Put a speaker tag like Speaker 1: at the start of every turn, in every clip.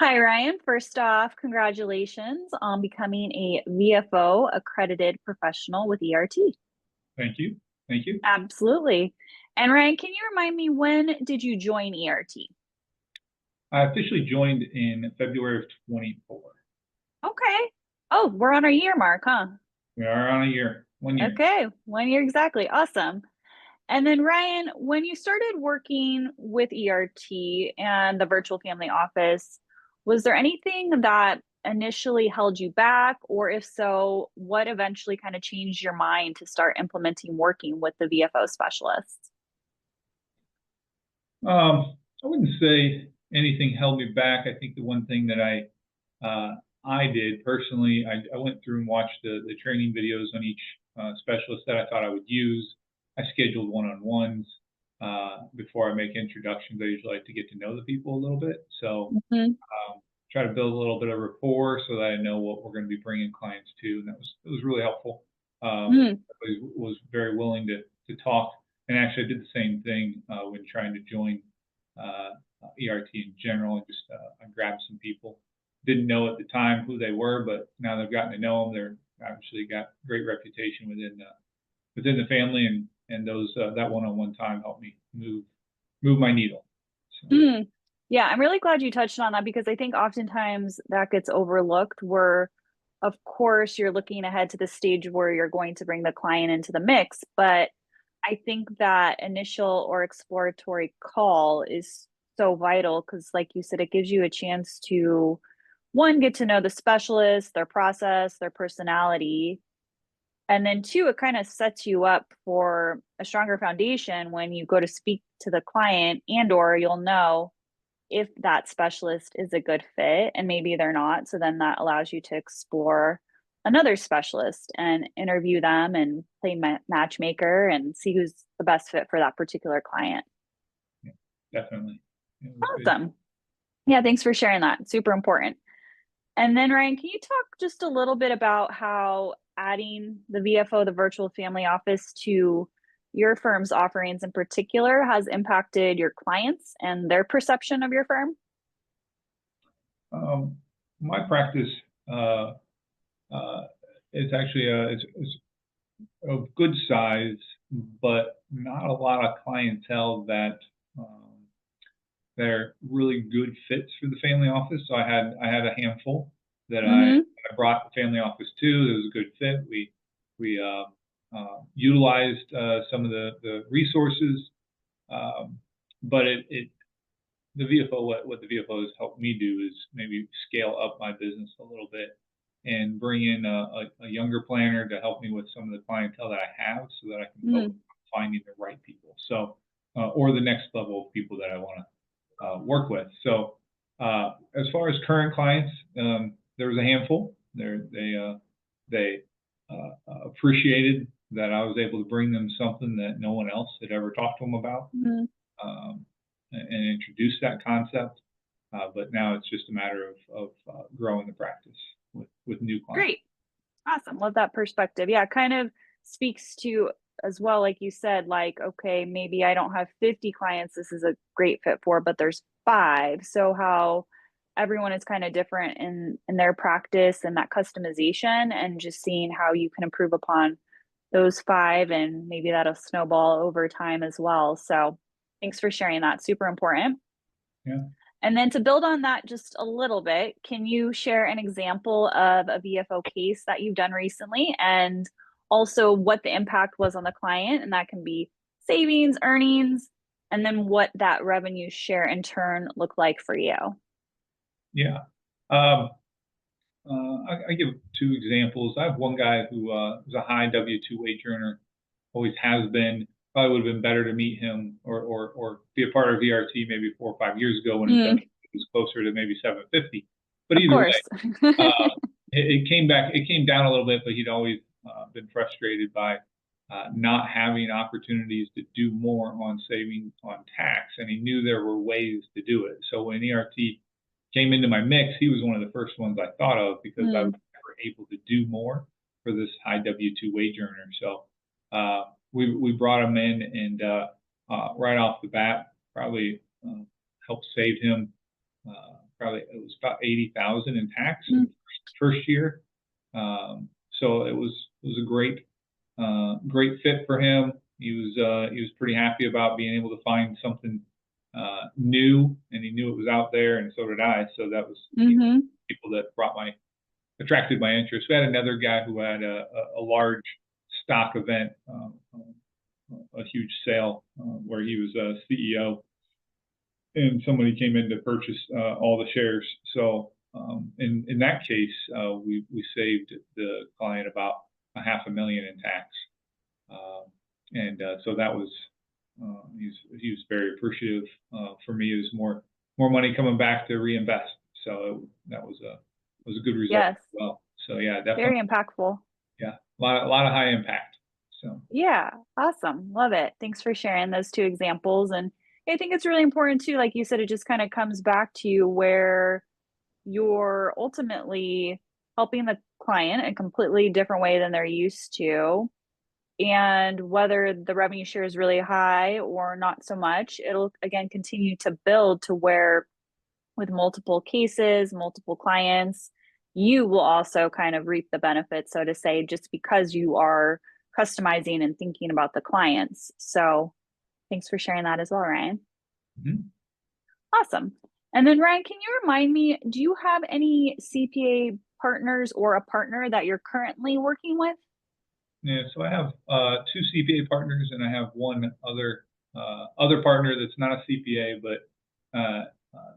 Speaker 1: Hi, Ryan. First off, congratulations on becoming a VFO accredited professional with ERT.
Speaker 2: Thank you. Thank you.
Speaker 1: Absolutely. And Ryan, can you remind me, when did you join ERT?
Speaker 2: I officially joined in February of 24.
Speaker 1: Okay. Oh, we're on our year mark, huh?
Speaker 2: We are on a year, 1 year.
Speaker 1: Okay, 1 year exactly. Awesome. And then Ryan, when you started working with ERT and the virtual family office, was there anything that initially held you back? Or if so, what eventually kind of changed your mind to start implementing working with the VFO specialists?
Speaker 2: I wouldn't say anything held me back. I think the one thing that I did personally, I went through and watched the training videos on each specialist that I thought I would use. I scheduled one-on-ones before I make introductions. I usually like to get to know the people a little bit. So
Speaker 1: Mhm.
Speaker 2: try to build a little bit of rapport so that I know what we're going to be bringing clients to, and it was really helpful.
Speaker 1: Mm.
Speaker 2: Was very willing to talk, and actually I did the same thing when trying to join uh, ERT in general. I grabbed some people, didn't know at the time who they were, but now they've gotten to know them. They're obviously got great reputation within the family, and those that one-on-one time helped me move my needle. So
Speaker 1: Mm. Yeah, I'm really glad you touched on that because I think oftentimes that gets overlooked where, of course, you're looking ahead to the stage where you're going to bring the client into the mix. But I think that initial or exploratory call is so vital because, like you said, it gives you a chance to, one, get to know the specialist, their process, their personality. And then two, it kind of sets you up for a stronger foundation when you go to speak to the client, and or you'll know if that specialist is a good fit and maybe they're not. So then that allows you to explore another specialist and interview them and play matchmaker and see who's the best fit for that particular client.
Speaker 2: yeah, definitely, it was good.
Speaker 1: Awesome. Yeah, thanks for sharing that. Super important. And then, Ryan, can you talk just a little bit about how adding the VFO, the virtual family office, to your firm's offerings in particular has impacted your clients and their perception of your firm?
Speaker 2: Um, my practice uh, uh, is actually it's of good size, but not a lot of clientele that um, they're really good fits for the family office. So I had a handful that
Speaker 1: Mm-hmm.
Speaker 2: I brought the family office to. It was a good fit. We utilized some of the resources, um, but it the VFO, what the VFO has helped me do is maybe scale up my business a little bit and bring in a younger planner to help me with some of the clientele that I have so that I can focus
Speaker 1: Mm.
Speaker 2: on finding the right people. So, or the next level of people that I want to work with. So, as far as current clients, there was a handful. They appreciated that I was able to bring them something that no one else had ever talked to them about,
Speaker 1: Mm-hmm.
Speaker 2: um, and introduce that concept. But now it's just a matter of growing the practice with new clients.
Speaker 1: Great. Awesome. Love that perspective. Yeah, it kind of speaks to as well, like you said, like, okay, maybe I don't have 50 clients this is a great fit for, but there's five. So how everyone is kind of different in their practice and that customization and just seeing how you can improve upon those five and maybe that'll snowball over time as well. So thanks for sharing that. Super important.
Speaker 2: Yeah.
Speaker 1: And then to build on that just a little bit, can you share an example of a VFO case that you've done recently and also what the impact was on the client? And that can be savings, earnings, and then what that revenue share in turn looked like for you.
Speaker 2: Yeah. Um, I give two examples. I have one guy who is a high W-2 wage earner, always has been. Probably would have been better to meet him or be a part of VRT maybe 4 or 5 years ago when his
Speaker 1: Mm,
Speaker 2: W was closer to maybe 750. But
Speaker 1: of
Speaker 2: either way,
Speaker 1: course.
Speaker 2: it came back. It came down a little bit, but he'd always been frustrated by not having opportunities to do more on savings on tax, and he knew there were ways to do it. So when ERT came into my mix, he was one of the first ones I thought of because I was
Speaker 1: Mm,
Speaker 2: never able to do more for this high W-2 wage earner. So we brought him in, and right off the bat, probably helped save him probably it was about 80,000 in tax in
Speaker 1: Mm.
Speaker 2: the first year. So it was a great fit for him. He was pretty happy about being able to find something new, and he knew it was out there, and so did I. So that was
Speaker 1: Mm-hmm.
Speaker 2: people that attracted my interest. We had another guy who had a large stock event, a huge sale where he was a CEO, and somebody came in to purchase all the shares. So in that case, we saved the client about a $500,000 in tax, and so that was he was very appreciative. For me, it was more money coming back to reinvest. So that was a good result
Speaker 1: Yes,
Speaker 2: as well. So yeah, definitely,
Speaker 1: very impactful.
Speaker 2: yeah, a lot of high impact. So
Speaker 1: Yeah, awesome. Love it. Thanks for sharing those two examples. And I think it's really important too, like you said, it just kind of comes back to where you're ultimately helping the client a completely different way than they're used to. And whether the revenue share is really high or not so much, it'll again continue to build to where with multiple cases, multiple clients, you will also kind of reap the benefits, so to say, just because you are customizing and thinking about the clients. So thanks for sharing that as well, Ryan.
Speaker 2: mhm.
Speaker 1: Awesome. And then, Ryan, can you remind me, do you have any CPA partners or a partner that you're currently working with?
Speaker 2: Yeah, so I have two CPA partners, and I have one other partner that's not a CPA, but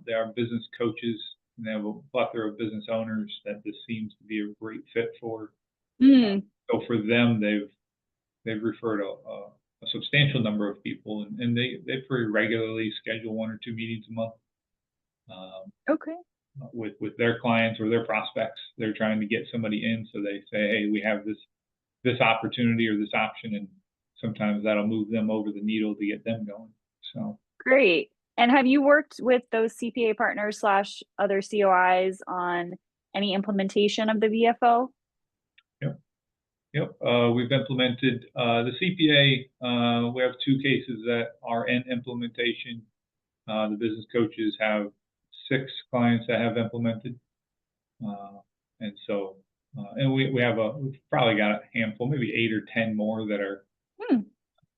Speaker 2: they are business coaches, and they have a plethora of business owners that this seems to be a great fit for. Uh,
Speaker 1: Mm,
Speaker 2: so for them, they've referred a substantial number of people, and they pretty regularly schedule 1 or 2 meetings a month
Speaker 1: okay.
Speaker 2: with their clients or their prospects. They're trying to get somebody in, so they say, hey, we have this opportunity or this option, and sometimes that'll move them over the needle to get them going. So,
Speaker 1: Great. And have you worked with those CPA partners slash other COIs on any implementation of the VFO?
Speaker 2: yep, yep. We've implemented the CPA. We have 2 cases that are in implementation. The business coaches have 6 clients that have implemented, uh, and so and we've probably got a handful, maybe 8 or 10 more that are
Speaker 1: Hmm,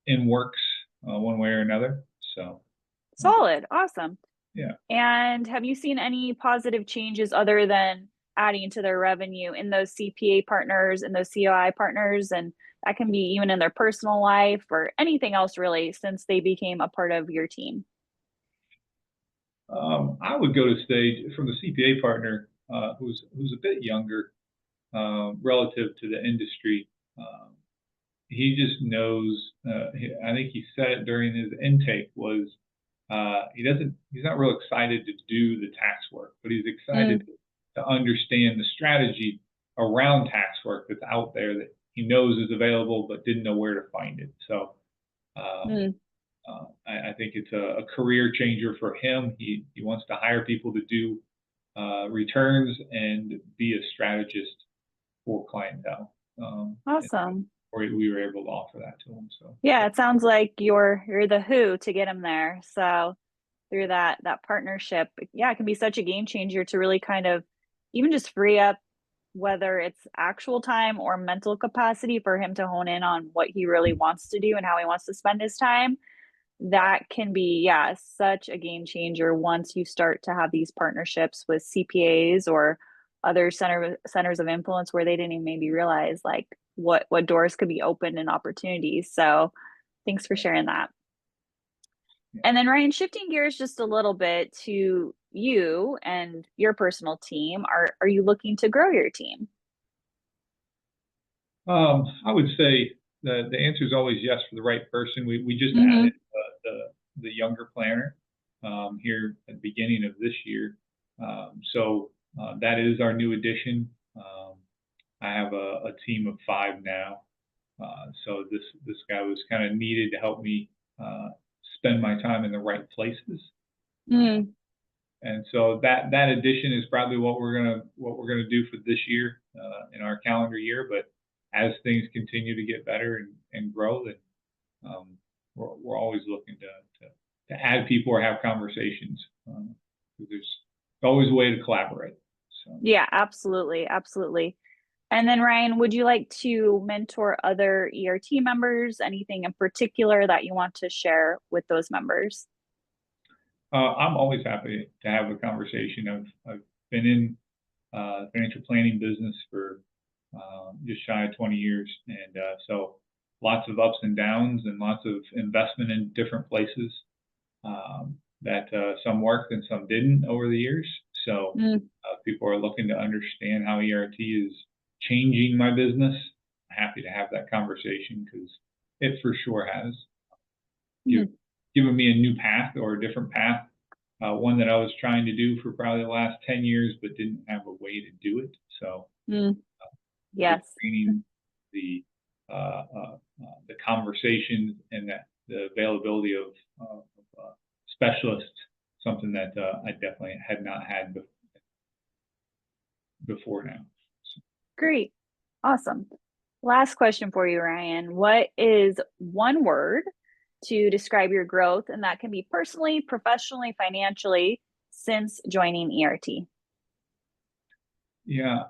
Speaker 2: in works one way or another. So, uh,
Speaker 1: solid. Awesome.
Speaker 2: yeah.
Speaker 1: And have you seen any positive changes other than adding to their revenue in those CPA partners and those COI partners? And that can be even in their personal life or anything else really since they became a part of your team.
Speaker 2: I would go to stage from the CPA partner who's a bit younger relative to the industry. Um, he just knows. I think he said it during his intake was he's not real excited to do the tax work, but he's excited
Speaker 1: Mm,
Speaker 2: to understand the strategy around tax work that's out there that he knows is available but didn't know where to find it. So um,
Speaker 1: mm,
Speaker 2: I think it's a career changer for him. He wants to hire people to do returns and be a strategist for clientele. And
Speaker 1: awesome.
Speaker 2: we were able to offer that to him. So
Speaker 1: Yeah, it sounds like you're the who to get them there. So through that partnership, yeah, it can be such a game changer to really kind of even just free up whether it's actual time or mental capacity for him to hone in on what he really wants to do and how he wants to spend his time. That can be, yeah, such a game changer once you start to have these partnerships with CPAs or other centers of influence where they didn't even maybe realize like what doors could be opened and opportunities. So thanks for sharing that.
Speaker 2: yeah.
Speaker 1: And then Ryan, shifting gears just a little bit to you and your personal team, are you looking to grow your team?
Speaker 2: I would say the answer is always yes for the right person. We just added
Speaker 1: Mhm.
Speaker 2: the younger planner here at the beginning of this year. So that is our new addition. I have a team of 5 now. So this guy was kind of needed to help me spend my time in the right places. Uh,
Speaker 1: Mm,
Speaker 2: and so that addition is probably what we're gonna do for this year in our calendar year. But as things continue to get better and grow, then we're always looking to add people or have conversations. 'Cause there's always a way to collaborate. So.
Speaker 1: Yeah, absolutely. Absolutely. And then Ryan, would you like to mentor other ERT members? Anything in particular that you want to share with those members?
Speaker 2: I'm always happy to have a conversation. I've been in financial planning business for just shy of 20 years, and so lots of ups and downs, and lots of investment in different places that some worked and some didn't over the years. So people are looking to understand how ERT is changing my business. I'm happy to have that conversation because it for sure has given me a new path or a different path, one that I was trying to do for probably the last 10 years, but didn't have a way to do it. So
Speaker 1: yes,
Speaker 2: the training, the conversations, and the availability of specialists, something that I definitely had not had before now. So.
Speaker 1: great. Awesome. Last question for you, Ryan. What is one word to describe your growth? And that can be personally, professionally, financially, since joining ERT.
Speaker 2: Yeah,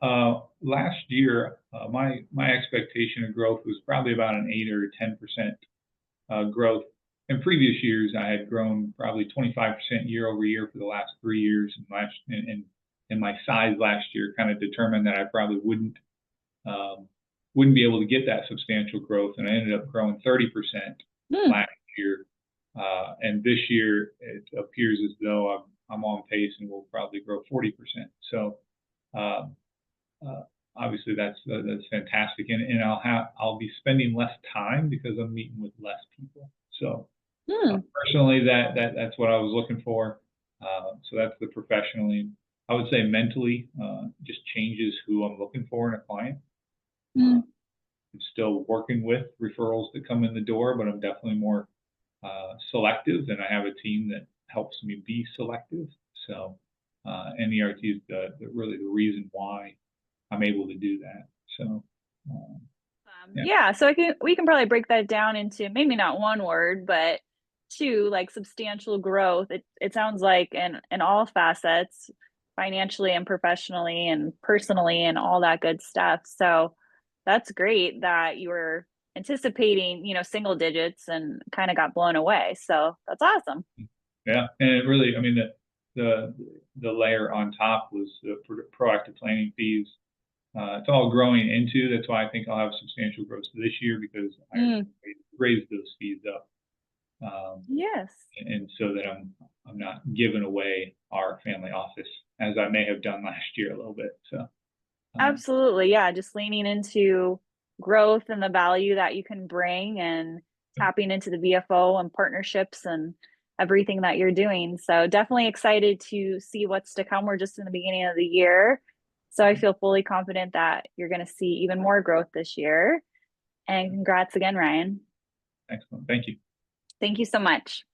Speaker 2: last year, my expectation of growth was probably about an 8 or 10% growth. In previous years, I had grown probably 25% year over year for the last 3 years, and my size last year kind of determined that I probably wouldn't be able to get that substantial growth, and I ended up growing 30% last year. And this year, it appears as though I'm on pace and will probably grow 40%. So obviously that's fantastic, and I'll be spending less time because I'm meeting with less people. So personally, that's what I was looking for. So that's the professionally. I would say mentally, just changes who I'm looking for in a client. I'm still working with referrals that come in the door, but I'm definitely more selective, and I have a team that helps me be selective. So, and ERT is really the reason why I'm able to do that. So,
Speaker 1: yeah. So we can probably break that down into maybe not one word, but two, like substantial growth. It sounds like in all facets, financially and professionally and personally and all that good stuff. So that's great that you were anticipating, single digits and kind of got blown away. So that's awesome.
Speaker 2: Yeah, and it really, I mean, the layer on top was the proactive planning fees. It's all growing into. That's why I think I'll have substantial growth this year, because I raised those fees up.
Speaker 1: Yes.
Speaker 2: And so that I'm not giving away our family office as I may have done last year a little bit. So
Speaker 1: absolutely, yeah, just leaning into growth and the value that you can bring, and tapping into the VFO and partnerships and everything that you're doing. So definitely excited to see what's to come. We're just in the beginning of the year. So I feel fully confident that you're going to see even more growth this year. And congrats again, Ryan.
Speaker 2: Excellent. Thank you.
Speaker 1: Thank you so much.